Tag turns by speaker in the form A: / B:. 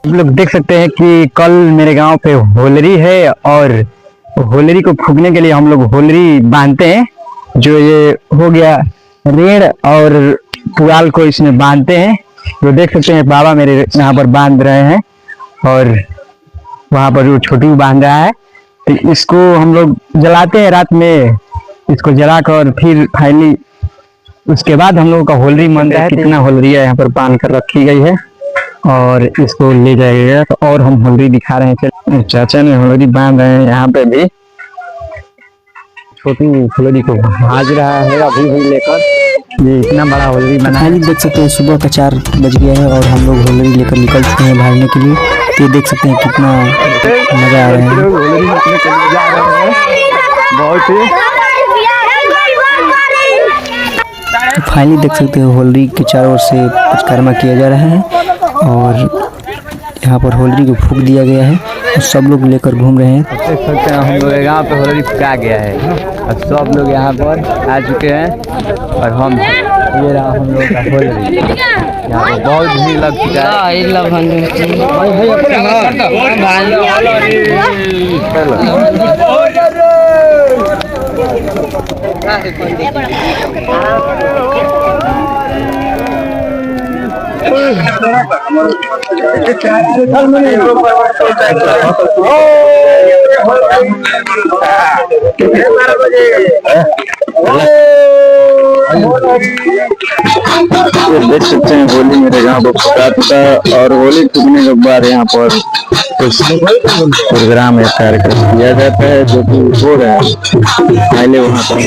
A: आप लोग देख सकते हैं कि कल मेरे गांव पे होलरी है और होलरी को फूकने के लिए हम लोग होलरी बांधते हैं। जो ये हो गया रेड़ और पुआल को इसमें बांधते हैं। तो देख सकते हैं बाबा मेरे यहाँ पर बांध रहे हैं और वहाँ पर वो छोटू बांध रहा है। तो इसको हम लोग जलाते हैं रात में, इसको जलाकर फिर फाइनली उसके बाद हम लोगों का होलरी मनता है। कितना होलरी यहाँ पर बांध कर रखी गई है और इसको ले जाइएगा। तो और हम होलरी दिखा रहे हैं, चाचा ने होलरी बांध रहे हैं। यहाँ पे भी छोटी होलरी को भाज रहा है अभी भी लेकर। ये इतना बड़ा होलरी बना है,
B: देख सकते हैं सुबह का 4 बज गया है और हम लोग होलरी लेकर निकल चुके हैं भागने के लिए। तो देख सकते हैं कितना मजा आ रहा है।
A: होलरी जा रहे हैं बहुत ही।
B: फाइनली देख सकते हैं होलरी के चारों ओर से परिक्रमा किया जा रहा है और यहाँ पर होलरी को फूंक दिया गया है और सब लोग लेकर घूम रहे हैं।
A: देख सकते हैं हम लोग यहाँ पे होलरी फूका गया है और सब लोग यहाँ पर आ चुके हैं और हम ये रहा हम लोग का होलरी। यहाँ पर बहुत भीड़ लग चुका देख सकते हैं होली मेरे यहाँ पर फुका चुका और होली फूकने के बाद यहाँ पर कुछ प्रोग्राम कार्यक्रम किया जाता है जो कि हो रहा है पहले वहाँ पर।